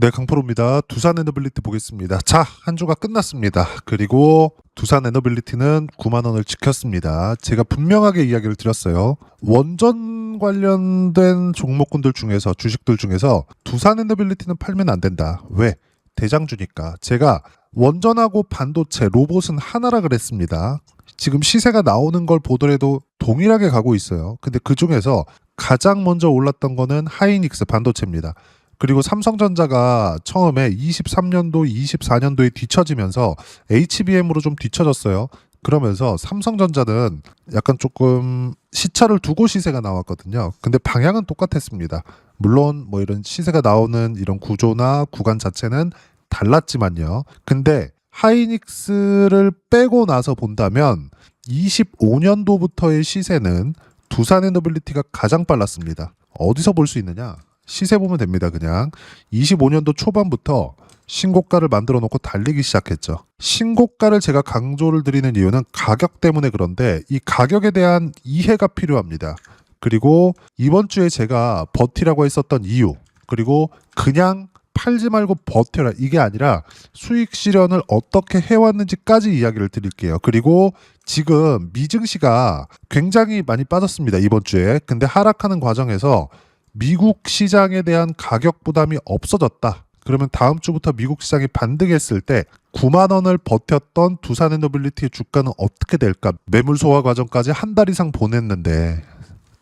네, 강프로입니다. 두산 에너빌리티 보겠습니다. 자, 한 주가 끝났습니다. 그리고 두산 에너빌리티는 9만 원을 지켰습니다. 제가 분명하게 이야기를 드렸어요. 원전 관련된 종목군들 중에서, 주식들 중에서 두산 에너빌리티는 팔면 안 된다. 왜? 대장주니까. 제가 원전하고 반도체, 로봇은 하나라 그랬습니다. 지금 시세가 나오는 걸 보더라도 동일하게 가고 있어요. 근데 그 중에서 가장 먼저 올랐던 거는 하이닉스 반도체입니다. 그리고 삼성전자가 처음에 23년도, 24년도에 뒤처지면서 HBM으로 좀 뒤처졌어요. 그러면서 삼성전자는 약간 조금 시차를 두고 시세가 나왔거든요. 근데 방향은 똑같았습니다. 물론 뭐 이런 시세가 나오는 이런 구조나 구간 자체는 달랐지만요. 근데 하이닉스를 빼고 나서 본다면 25년도부터의 시세는 두산에너빌리티가 가장 빨랐습니다. 어디서 볼 수 있느냐? 시세 보면 됩니다. 그냥 25년도 초반부터 신고가를 만들어 놓고 달리기 시작했죠. 신고가를 제가 강조를 드리는 이유는 가격 때문에 그런데 이 가격에 대한 이해가 필요합니다. 그리고 이번 주에 제가 버티라고 했었던 이유, 그리고 그냥 팔지 말고 버텨라 이게 아니라 수익 실현을 어떻게 해왔는지까지 이야기를 드릴게요. 그리고 지금 미증시가 굉장히 많이 빠졌습니다. 이번 주에. 근데 하락하는 과정에서 미국 시장에 대한 가격 부담이 없어졌다. 그러면 다음 주부터 미국 시장이 반등했을 때 9만 원을 버텼던 두산에너빌리티의 주가는 어떻게 될까? 매물 소화 과정까지 한 달 이상 보냈는데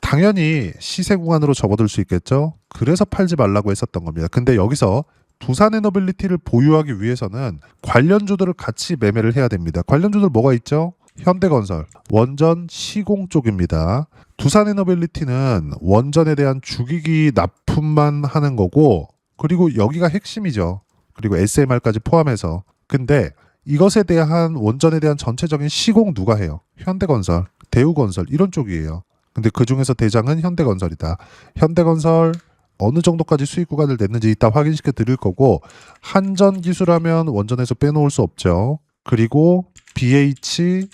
당연히 시세 구간으로 접어들 수 있겠죠? 그래서 팔지 말라고 했었던 겁니다. 근데 여기서 두산에너빌리티를 보유하기 위해서는 관련주들을 같이 매매를 해야 됩니다. 관련주들 뭐가 있죠? 현대건설, 원전 시공 쪽입니다. 두산에너빌리티는 원전에 대한 주기기 납품만 하는 거고, 그리고 여기가 핵심이죠. 그리고 SMR까지 포함해서. 근데 이것에 대한 원전에 대한 전체적인 시공 누가 해요? 현대건설, 대우건설 이런 쪽이에요. 근데 그 중에서 대장은 현대건설이다. 현대건설 어느 정도까지 수익 구간을 냈는지 이따 확인시켜 드릴 거고, 한전 기술하면 원전에서 빼놓을 수 없죠. 그리고 BHI까지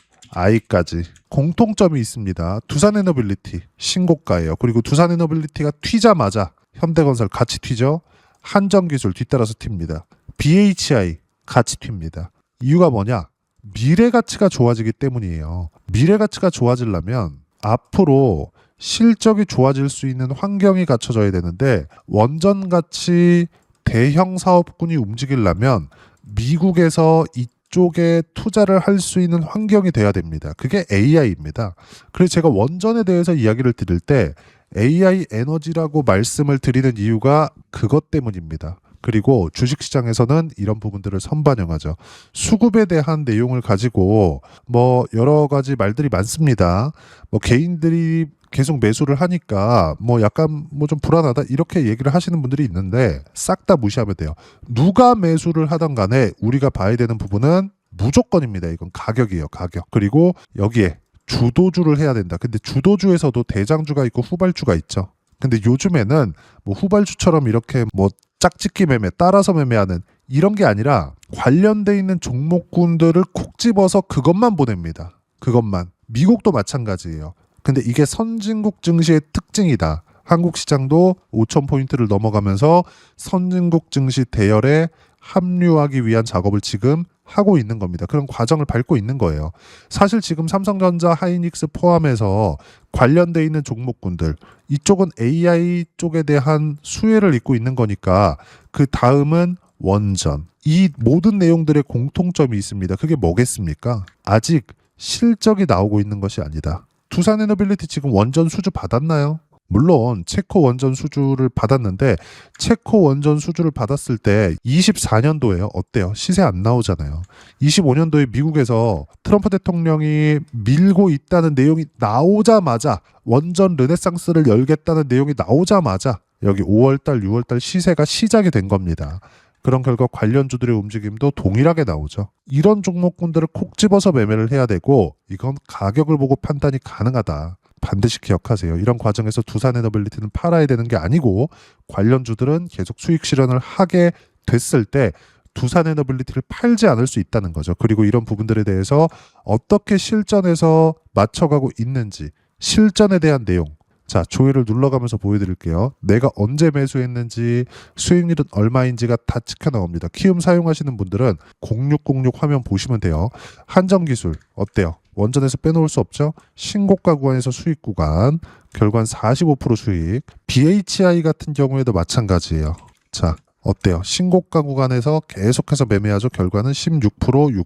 공통점이 있습니다. 두산에너빌리티 신고가예요. 그리고 두산에너빌리티가 튀자마자 현대건설 같이 튀죠. 한전기술 뒤따라서 튑니다. BHI 같이 튑니다. 이유가 뭐냐? 미래 가치가 좋아지기 때문이에요. 미래 가치가 좋아지려면 앞으로 실적이 좋아질 수 있는 환경이 갖춰져야 되는데, 원전같이 대형 사업군이 움직이려면 미국에서 이쪽에 투자를 할 수 있는 환경이 돼야 됩니다. 그게 AI입니다. 그래서 제가 원전에 대해서 이야기를 드릴 때 AI 에너지라고 말씀을 드리는 이유가 그것 때문입니다. 그리고 주식시장에서는 이런 부분들을 선반영하죠. 수급에 대한 내용을 가지고 뭐 여러 가지 말들이 많습니다. 뭐 개인들이 계속 매수를 하니까 뭐 약간 뭐 좀 불안하다 이렇게 얘기를 하시는 분들이 있는데 싹 다 무시하면 돼요. 누가 매수를 하던 간에 우리가 봐야 되는 부분은 무조건입니다. 이건 가격이에요. 가격. 그리고 여기에 주도주를 해야 된다. 근데 주도주에서도 대장주가 있고 후발주가 있죠. 근데 요즘에는 뭐 후발주처럼 이렇게 뭐 짝짓기 매매, 따라서 매매하는 이런 게 아니라 관련돼 있는 종목군들을 콕 집어서 그것만 보냅니다. 그것만. 미국도 마찬가지예요. 근데 이게 선진국 증시의 특징이다. 한국 시장도 5,000포인트를 넘어가면서 선진국 증시 대열에 합류하기 위한 작업을 지금 하고 있는 겁니다. 그런 과정을 밟고 있는 거예요. 사실 지금 삼성전자, 하이닉스 포함해서 관련돼 있는 종목군들, 이쪽은 AI 쪽에 대한 수혜를 잇고 있는 거니까 그 다음은 원전. 이 모든 내용들의 공통점이 있습니다. 그게 뭐겠습니까? 아직 실적이 나오고 있는 것이 아니다. 두산에너빌리티 지금 원전 수주 받았나요? 물론 체코 원전 수주를 받았는데 체코 원전 수주를 받았을 때 24년도에요. 어때요? 시세 안 나오잖아요. 25년도에 미국에서 트럼프 대통령이 밀고 있다는 내용이 나오자마자 원전 르네상스를 열겠다는 내용이 나오자마자 여기 5월달, 6월달 시세가 시작이 된 겁니다. 그런 결과 관련주들의 움직임도 동일하게 나오죠. 이런 종목군들을 콕 집어서 매매를 해야 되고 이건 가격을 보고 판단이 가능하다. 반드시 기억하세요. 이런 과정에서 두산에너빌리티는 팔아야 되는 게 아니고 관련주들은 계속 수익 실현을 하게 됐을 때 두산에너빌리티를 팔지 않을 수 있다는 거죠. 그리고 이런 부분들에 대해서 어떻게 실전에서 맞춰가고 있는지 실전에 대한 내용 자, 조회를 눌러가면서 보여드릴게요. 내가 언제 매수했는지, 수익률은 얼마인지가 다 찍혀 나옵니다. 키움 사용하시는 분들은 0606 화면 보시면 돼요. 한정기술 어때요? 원전에서 빼놓을 수 없죠? 신고가 구간에서 수익 구간, 결과는 45% 수익. BHI 같은 경우에도 마찬가지예요. 자, 어때요? 신고가 구간에서 계속해서 매매하죠. 결과는 16%,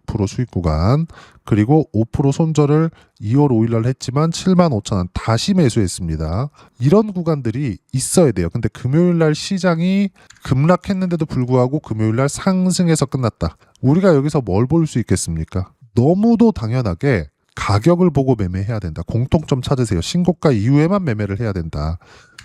6% 수익 구간. 그리고 5% 손절을 2월 5일 날 했지만 75,000원 다시 매수했습니다. 이런 구간들이 있어야 돼요. 근데 금요일 날 시장이 급락했는데도 불구하고 금요일 날 상승해서 끝났다. 우리가 여기서 뭘 볼 수 있겠습니까? 너무도 당연하게 가격을 보고 매매해야 된다. 공통점 찾으세요. 신고가 이후에만 매매를 해야 된다.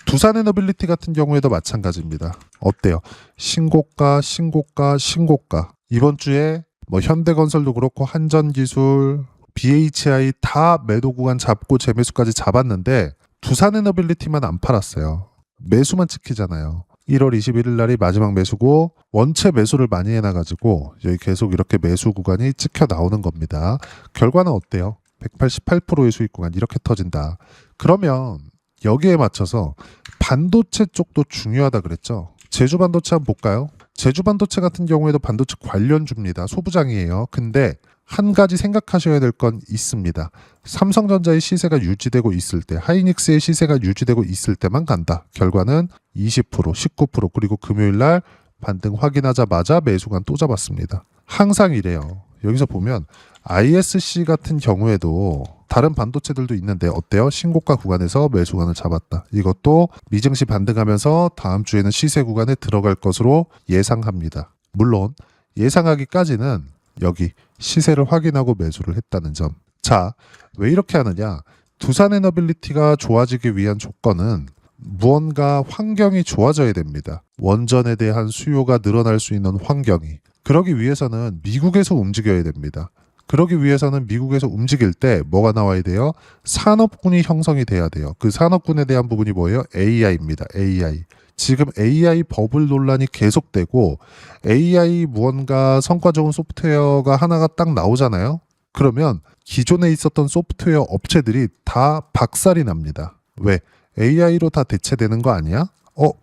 두산에너빌리티 같은 경우에도 마찬가지입니다. 어때요? 신고가, 신고가, 신고가. 이번 주에 뭐 현대건설도 그렇고 한전기술, BHI 다 매도 구간 잡고 재매수까지 잡았는데 두산에너빌리티만 안 팔았어요. 매수만 찍히잖아요. 1월 21일 날이 마지막 매수고 원체 매수를 많이 해놔가지고 여기 계속 이렇게 매수 구간이 찍혀 나오는 겁니다. 결과는 어때요? 188%의 수익 구간 이렇게 터진다. 그러면 여기에 맞춰서 반도체 쪽도 중요하다 그랬죠. 제주반도체 한번 볼까요? 제주반도체 같은 경우에도 반도체 관련주입니다. 소부장이에요. 근데 한 가지 생각하셔야 될 건 있습니다. 삼성전자의 시세가 유지되고 있을 때, 하이닉스의 시세가 유지되고 있을 때만 간다. 결과는 20%, 19% 그리고 금요일 날 반등 확인하자마자 매수간 또 잡았습니다. 항상 이래요. 여기서 보면 ISC 같은 경우에도 다른 반도체들도 있는데 어때요? 신고가 구간에서 매수간을 잡았다. 이것도 미증시 반등하면서 다음 주에는 시세 구간에 들어갈 것으로 예상합니다. 물론 예상하기까지는 여기 시세를 확인하고 매수를 했다는 점. 자, 왜 이렇게 하느냐? 두산에너빌리티가 좋아지기 위한 조건은 무언가 환경이 좋아져야 됩니다. 원전에 대한 수요가 늘어날 수 있는 환경이. 그러기 위해서는 미국에서 움직여야 됩니다. 그러기 위해서는 미국에서 움직일 때 뭐가 나와야 돼요? 산업군이 형성이 돼야 돼요. 그 산업군에 대한 부분이 뭐예요? AI입니다. AI. 지금 AI 버블 논란이 계속되고 AI 무언가 성과 좋은 소프트웨어가 하나가 딱 나오잖아요. 그러면 기존에 있었던 소프트웨어 업체들이 다 박살이 납니다. 왜? AI로 다 대체되는 거 아니야?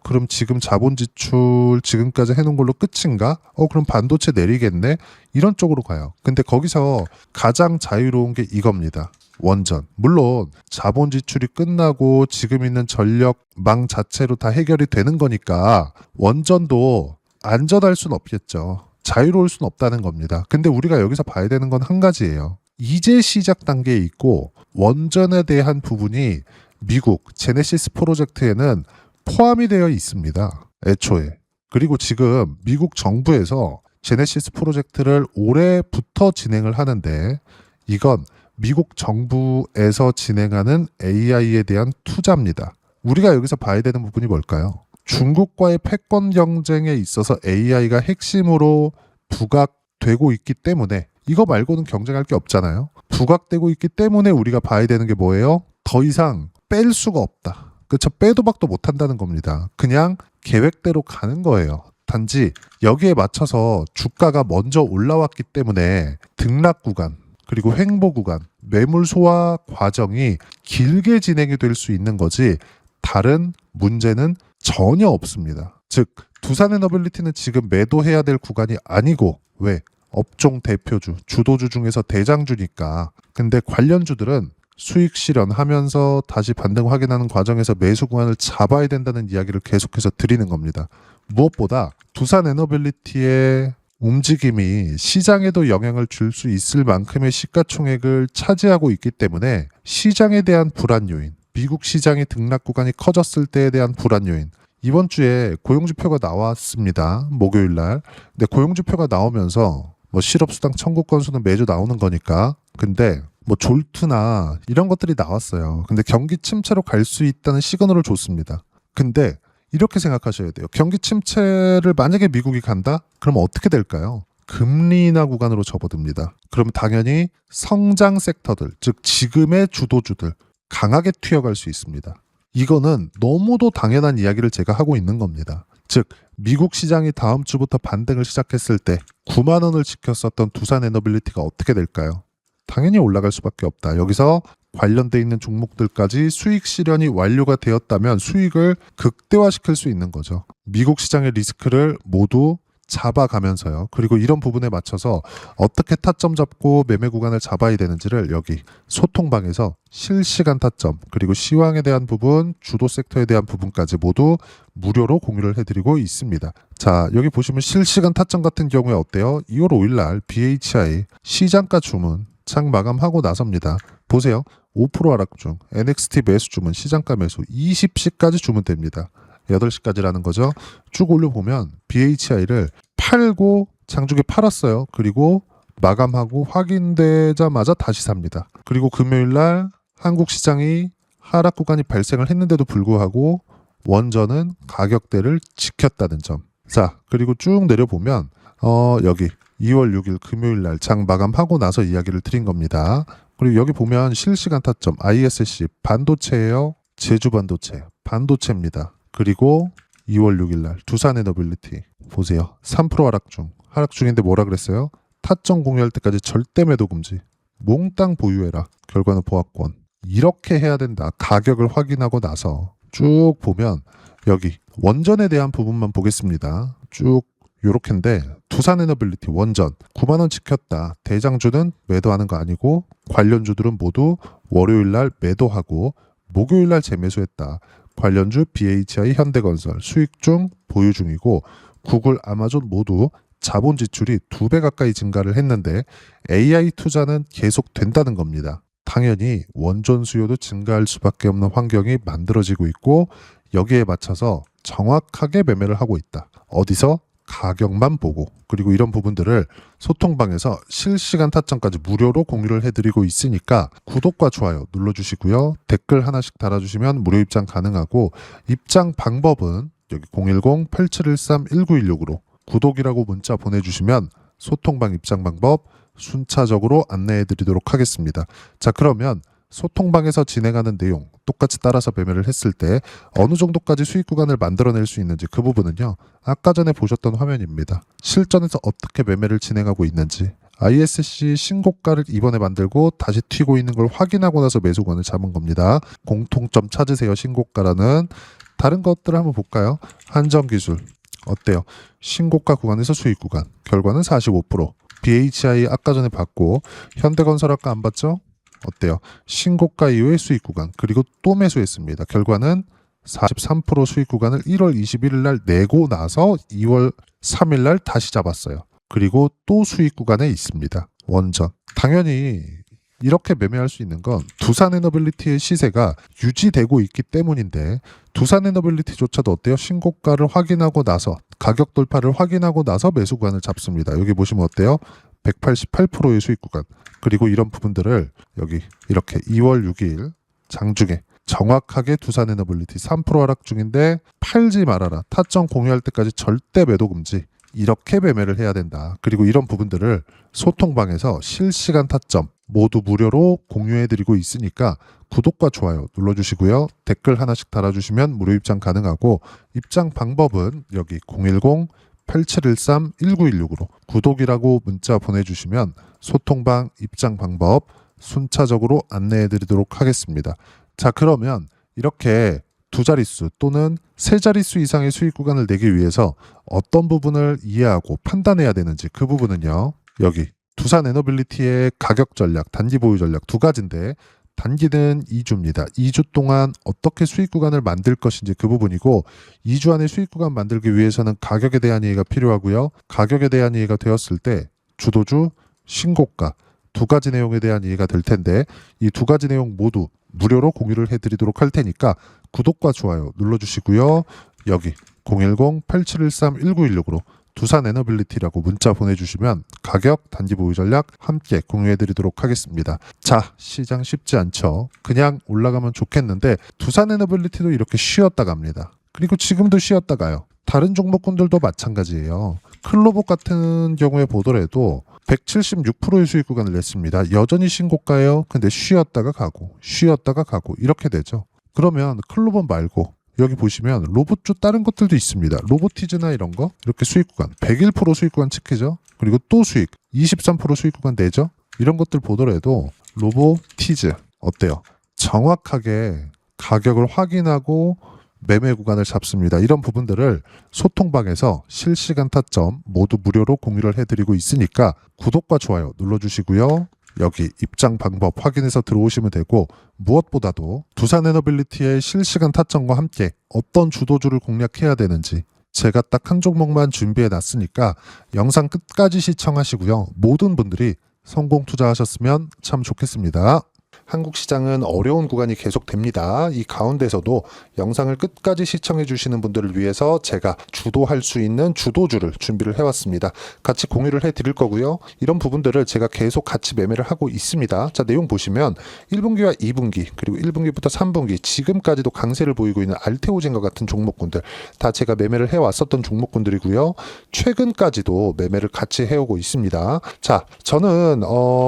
그럼 지금 자본 지출 지금까지 해놓은 걸로 끝인가? 그럼 반도체 내리겠네? 이런 쪽으로 가요. 근데 거기서 가장 자유로운 게 이겁니다. 원전. 물론 자본 지출이 끝나고 지금 있는 전력망 자체로 다 해결이 되는 거니까 원전도 안전할 순 없겠죠. 자유로울 순 없다는 겁니다. 근데 우리가 여기서 봐야 되는 건 한 가지예요. 이제 시작 단계에 있고 원전에 대한 부분이 미국 제네시스 프로젝트에는 포함이 되어 있습니다. 애초에. 그리고 지금 미국 정부에서 제네시스 프로젝트를 올해부터 진행을 하는데 이건 미국 정부에서 진행하는 AI에 대한 투자입니다. 우리가 여기서 봐야 되는 부분이 뭘까요? 중국과의 패권 경쟁에 있어서 AI가 핵심으로 부각되고 있기 때문에 이거 말고는 경쟁할 게 없잖아요. 부각되고 있기 때문에 우리가 봐야 되는 게 뭐예요? 더 이상 뺄 수가 없다. 그쵸? 빼도 박도 못한다는 겁니다. 그냥 계획대로 가는 거예요. 단지 여기에 맞춰서 주가가 먼저 올라왔기 때문에 등락 구간 그리고 횡보 구간 매물 소화 과정이 길게 진행이 될 수 있는 거지 다른 문제는 전혀 없습니다. 즉 두산에너빌리티는 지금 매도해야 될 구간이 아니고 왜? 업종 대표주, 주도주 중에서 대장주니까. 근데 관련주들은 수익 실현하면서 다시 반등 확인하는 과정에서 매수 구간을 잡아야 된다는 이야기를 계속해서 드리는 겁니다. 무엇보다 두산에너빌리티의 움직임이 시장에도 영향을 줄 수 있을 만큼의 시가총액을 차지하고 있기 때문에 시장에 대한 불안 요인, 미국 시장의 등락 구간이 커졌을 때에 대한 불안 요인, 이번 주에 고용지표가 나왔습니다. 목요일 날. 근데 고용지표가 나오면서 뭐 실업수당 청구 건수는 매주 나오는 거니까. 근데 뭐 졸트나 이런 것들이 나왔어요. 근데 경기 침체로 갈 수 있다는 시그널을 줬습니다. 근데 이렇게 생각하셔야 돼요. 경기 침체를 만약에 미국이 간다? 그럼 어떻게 될까요? 금리 인하 구간으로 접어듭니다. 그럼 당연히 성장 섹터들, 즉 지금의 주도주들 강하게 튀어갈 수 있습니다. 이거는 너무도 당연한 이야기를 제가 하고 있는 겁니다. 즉 미국 시장이 다음 주부터 반등을 시작했을 때 9만 원을 지켰었던 두산에너빌리티가 어떻게 될까요? 당연히 올라갈 수밖에 없다. 여기서 관련돼 있는 종목들까지 수익 실현이 완료가 되었다면 수익을 극대화시킬 수 있는 거죠. 미국 시장의 리스크를 모두 잡아가면서요. 그리고 이런 부분에 맞춰서 어떻게 타점 잡고 매매 구간을 잡아야 되는지를 여기 소통방에서 실시간 타점 그리고 시황에 대한 부분, 주도 섹터에 대한 부분까지 모두 무료로 공유를 해드리고 있습니다. 자, 여기 보시면 실시간 타점 같은 경우에 어때요? 2월 5일 날 BHI 시장가 주문 창 마감하고 나섭니다. 보세요. 5% 하락 중 NXT 매수 주문 시장가 매수 20시까지 주문됩니다. 8시까지라는 거죠. 쭉 올려보면 BHI를 팔고 장중에 팔았어요. 그리고 마감하고 확인되자마자 다시 삽니다. 그리고 금요일날 한국 시장이 하락 구간이 발생을 했는데도 불구하고 원전은 가격대를 지켰다는 점. 자, 그리고 쭉 내려보면 여기 2월 6일 금요일날 장 마감하고 나서 이야기를 드린 겁니다. 그리고 여기 보면 실시간 타점 ISC 반도체예요. 제주반도체 반도체입니다. 그리고 2월 6일날 두산에너빌리티 보세요. 3% 하락 중인데 뭐라 그랬어요? 타점 공유할 때까지 절대 매도 금지. 몽땅 보유해라. 결과는 보합권. 이렇게 해야 된다. 가격을 확인하고 나서 쭉 보면 여기 원전에 대한 부분만 보겠습니다. 쭉 요렇게인데 두산에너빌리티 원전 9만원 지켰다. 대장주는 매도하는 거 아니고 관련주들은 모두 월요일날 매도하고 목요일날 재매수했다. 관련주 BHI 현대건설 수익 중 보유 중이고 구글 아마존 모두 자본 지출이 2배 가까이 증가를 했는데 AI 투자는 계속 된다는 겁니다. 당연히 원전 수요도 증가할 수밖에 없는 환경이 만들어지고 있고 여기에 맞춰서 정확하게 매매를 하고 있다. 어디서? 가격만 보고. 그리고 이런 부분들을 소통방에서 실시간 타점까지 무료로 공유를 해드리고 있으니까 구독과 좋아요 눌러주시고요. 댓글 하나씩 달아주시면 무료 입장 가능하고 입장 방법은 여기 010-8713-1916으로 구독이라고 문자 보내주시면 소통방 입장 방법 순차적으로 안내해드리도록 하겠습니다. 자, 그러면 소통방에서 진행하는 내용 똑같이 따라서 매매를 했을 때 어느 정도까지 수익 구간을 만들어낼 수 있는지 그 부분은요. 아까 전에 보셨던 화면입니다. 실전에서 어떻게 매매를 진행하고 있는지 ISC 신고가를 이번에 만들고 다시 튀고 있는 걸 확인하고 나서 매수권을 잡은 겁니다. 공통점 찾으세요. 신고가라는. 다른 것들을 한번 볼까요? 한정기술 어때요? 신고가 구간에서 수익 구간 결과는 45%. BHI 아까 전에 봤고 현대건설 아까 안 봤죠? 어때요? 신고가 이후의 수익 구간 그리고 또 매수했습니다. 결과는 43% 수익 구간을 1월 21일 날 내고 나서 2월 3일 날 다시 잡았어요. 그리고 또 수익 구간에 있습니다. 원전. 당연히 이렇게 매매할 수 있는 건 두산에너빌리티의 시세가 유지되고 있기 때문인데 두산에너빌리티조차도 어때요? 신고가를 확인하고 나서 가격 돌파를 확인하고 나서 매수 구간을 잡습니다. 여기 보시면 어때요? 188%의 수익 구간. 그리고 이런 부분들을 여기 이렇게 2월 6일 장중에 정확하게 두산에너빌리티 3% 하락 중인데 팔지 말아라. 타점 공유할 때까지 절대 매도 금지. 이렇게 매매를 해야 된다. 그리고 이런 부분들을 소통방에서 실시간 타점 모두 무료로 공유해드리고 있으니까 구독과 좋아요 눌러주시고요. 댓글 하나씩 달아주시면 무료 입장 가능하고 입장 방법은 여기 010-8713-1916으로 구독이라고 문자 보내주시면 소통방 입장 방법 순차적으로 안내해드리도록 하겠습니다. 자, 그러면 이렇게 두 자릿수 또는 세 자릿수 이상의 수익 구간을 내기 위해서 어떤 부분을 이해하고 판단해야 되는지 그 부분은요. 여기 두산에너빌리티의 가격 전략, 단기 보유 전략 두 가지인데 단기는 2주입니다. 2주 동안 어떻게 수익 구간을 만들 것인지 그 부분이고 2주 안에 수익 구간 만들기 위해서는 가격에 대한 이해가 필요하고요. 가격에 대한 이해가 되었을 때 주도주, 신고가 두 가지 내용에 대한 이해가 될 텐데 이 두 가지 내용 모두 무료로 공유를 해드리도록 할 테니까 구독과 좋아요 눌러주시고요. 여기 010-8713-1916으로 두산에너빌리티라고 문자 보내주시면 가격, 단기 보유 전략 함께 공유해드리도록 하겠습니다. 자, 시장 쉽지 않죠. 그냥 올라가면 좋겠는데 두산에너빌리티도 이렇게 쉬었다 갑니다. 그리고 지금도 쉬었다 가요. 다른 종목군들도 마찬가지예요. 클로복 같은 경우에 보더라도 176%의 수익 구간을 냈습니다. 여전히 신고가예요. 근데 쉬었다가 가고 이렇게 되죠. 그러면 클로복 말고 여기 보시면 로봇주 다른 것들도 있습니다. 로보티즈나 이런 거 이렇게 수익 구간 101% 수익 구간 지키죠. 그리고 또 수익 23% 수익 구간 내죠. 이런 것들 보더라도 로보티즈 어때요? 정확하게 가격을 확인하고 매매 구간을 잡습니다. 이런 부분들을 소통방에서 실시간 타점 모두 무료로 공유를 해드리고 있으니까 구독과 좋아요 눌러주시고요. 여기 입장 방법 확인해서 들어오시면 되고, 무엇보다도 두산에너빌리티의 실시간 타점과 함께 어떤 주도주를 공략해야 되는지 제가 딱 한 종목만 준비해 놨으니까 영상 끝까지 시청하시고요. 모든 분들이 성공 투자하셨으면 참 좋겠습니다. 한국 시장은 어려운 구간이 계속됩니다. 이 가운데서도 영상을 끝까지 시청해 주시는 분들을 위해서 제가 주도할 수 있는 주도주를 준비를 해왔습니다. 같이 공유를 해드릴 거고요. 이런 부분들을 제가 계속 같이 매매를 하고 있습니다. 자, 내용 보시면 1분기와 2분기 그리고 1분기부터 3분기 지금까지도 강세를 보이고 있는 알테오젠과 같은 종목군들 다 제가 매매를 해왔었던 종목군들이고요. 최근까지도 매매를 같이 해오고 있습니다. 자, 저는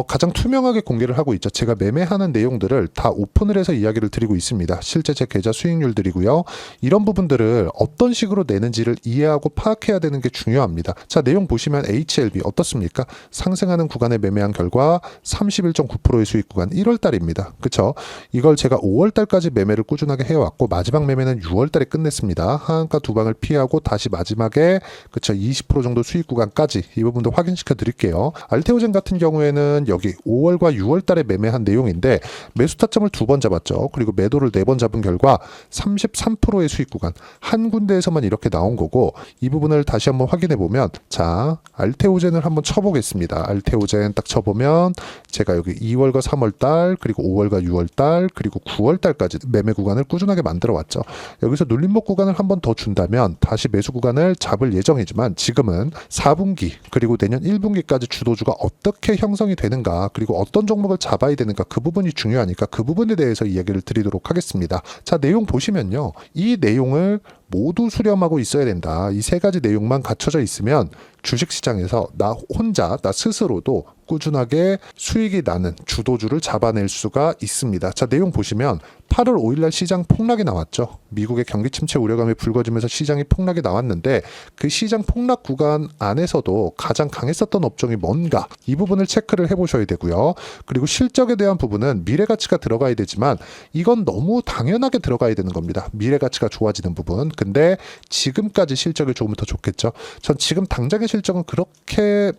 가장 투명하게 공개를 하고 있죠. 제가 매매하는 내용들을 다 오픈을 해서 이야기를 드리고 있습니다. 실제 제 계좌 수익률들이고요. 이런 부분들을 어떤 식으로 내는지를 이해하고 파악해야 되는 게 중요합니다. 자, 내용 보시면 HLB 어떻습니까? 상승하는 구간에 매매한 결과 31.9%의 수익 구간 1월 달입니다. 그쵸? 이걸 제가 5월 달까지 매매를 꾸준하게 해왔고 마지막 매매는 6월 달에 끝냈습니다. 하한가 두 방을 피하고 다시 마지막에 그쵸 20% 정도 수익 구간까지 이 부분도 확인시켜 드릴게요. 알테오젠 같은 경우에는 여기 5월과 6월 달에 매매한 내용인데 매수 타점을 2번 잡았죠. 그리고 매도를 4번 잡은 결과 33%의 수익 구간 한 군데에서만 이렇게 나온 거고, 이 부분을 다시 한번 확인해 보면, 자, 알테오젠을 한번 쳐보겠습니다. 알테오젠 딱 쳐보면 제가 여기 2월과 3월 달 그리고 5월과 6월 달 그리고 9월 달까지 매매 구간을 꾸준하게 만들어 왔죠. 여기서 눌림목 구간을 한번 더 준다면 다시 매수 구간을 잡을 예정이지만, 지금은 4분기 그리고 내년 1분기까지 주도주가 어떻게 형성이 되는가, 그리고 어떤 종목을 잡아야 되는가, 그 부분이 중요하니까 그 부분에 대해서 이야기를 드리도록 하겠습니다. 자, 내용 보시면요. 이 내용을 모두 수렴하고 있어야 된다. 이 세 가지 내용만 갖춰져 있으면 주식시장에서 나 혼자, 나 스스로도 꾸준하게 수익이 나는 주도주를 잡아낼 수가 있습니다. 자, 내용 보시면 8월 5일날 시장 폭락이 나왔죠. 미국의 경기 침체 우려감이 불거지면서 시장이 폭락이 나왔는데, 그 시장 폭락 구간 안에서도 가장 강했었던 업종이 뭔가, 이 부분을 체크를 해보셔야 되고요. 그리고 실적에 대한 부분은 미래가치가 들어가야 되지만 이건 너무 당연하게 들어가야 되는 겁니다. 미래가치가 좋아지는 부분. 근데 지금까지 실적이 조금 더 좋겠죠. 전 지금 당장의 실적은 그렇게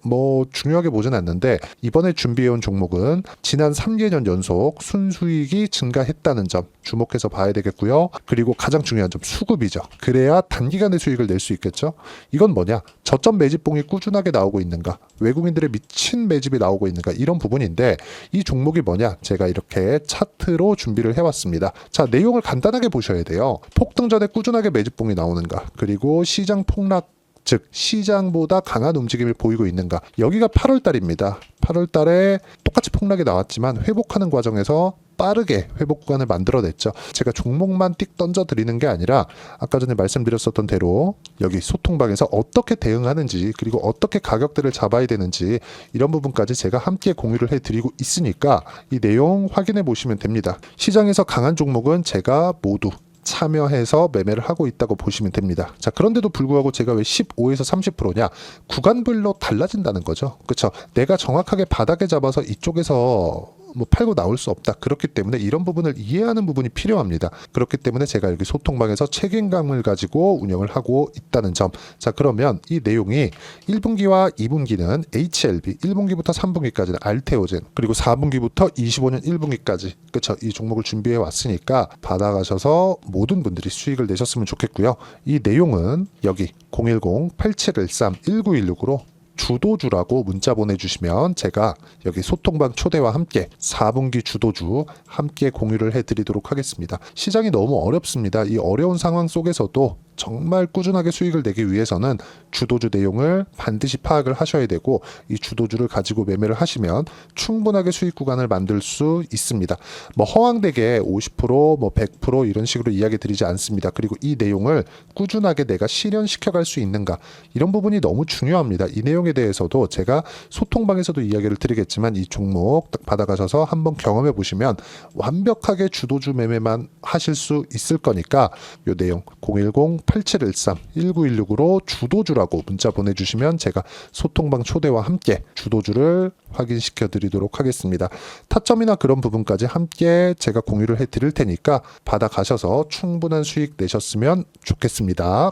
중요하게 보진 않는데, 이번에 준비해온 종목은 지난 3개년 연속 순수익이 증가했다는 점 주목해서 봐야 되겠고요. 그리고 가장 중요한 점, 수급이죠. 그래야 단기간에 수익을 낼 수 있겠죠. 이건 뭐냐? 저점 매집봉이 꾸준하게 나오고 있는가, 외국인들의 미친 매집이 나오고 있는가, 이런 부분인데, 이 종목이 뭐냐? 제가 이렇게 차트로 준비를 해왔습니다. 자, 내용을 간단하게 보셔야 돼요. 폭등 전에 꾸준하게 매집봉이 나오는가, 그리고 시장 폭락, 즉 시장보다 강한 움직임을 보이고 있는가. 여기가 8월 달입니다. 8월 달에 똑같이 폭락이 나왔지만 회복하는 과정에서 빠르게 회복 구간을 만들어냈죠. 제가 종목만 띡 던져드리는 게 아니라 아까 전에 말씀드렸었던 대로 여기 소통방에서 어떻게 대응하는지, 그리고 어떻게 가격대를 잡아야 되는지, 이런 부분까지 제가 함께 공유를 해드리고 있으니까 이 내용 확인해 보시면 됩니다. 시장에서 강한 종목은 제가 모두 참여해서 매매를 하고 있다고 보시면 됩니다. 자, 그런데도 불구하고 제가 왜 15에서 30%냐? 구간별로 달라진다는 거죠. 그렇죠? 내가 정확하게 바닥에 잡아서 이쪽에서 팔고 나올 수 없다. 그렇기 때문에 이런 부분을 이해하는 부분이 필요합니다. 그렇기 때문에 제가 여기 소통방에서 책임감을 가지고 운영을 하고 있다는 점. 자, 그러면 이 내용이 1분기와 2분기는 HLB, 1분기부터 3분기까지는 알테오젠, 그리고 4분기부터 25년 1분기까지 그렇죠? 이 종목을 준비해 왔으니까 받아가셔서 모든 분들이 수익을 내셨으면 좋겠고요. 이 내용은 여기 010-8713-1916으로 주도주라고 문자 보내주시면 제가 여기 소통방 초대와 함께 4분기 주도주 함께 공유를 해드리도록 하겠습니다. 시장이 너무 어렵습니다. 이 어려운 상황 속에서도 정말 꾸준하게 수익을 내기 위해서는 주도주 내용을 반드시 파악을 하셔야 되고, 이 주도주를 가지고 매매를 하시면 충분하게 수익 구간을 만들 수 있습니다. 허황되게 50%, 100% 이런 식으로 이야기 드리지 않습니다. 그리고 이 내용을 꾸준하게 내가 실현시켜 갈 수 있는가, 이런 부분이 너무 중요합니다. 이 내용에 대해서도 제가 소통방에서도 이야기를 드리겠지만, 이 종목 딱 받아가셔서 한번 경험해 보시면 완벽하게 주도주 매매만 하실 수 있을 거니까 이 내용 010 8713 1916으로 주도주라고 문자 보내주시면 제가 소통방 초대와 함께 주도주를 확인시켜 드리도록 하겠습니다. 타점이나 그런 부분까지 함께 제가 공유를 해 드릴 테니까 받아가셔서 충분한 수익 내셨으면 좋겠습니다.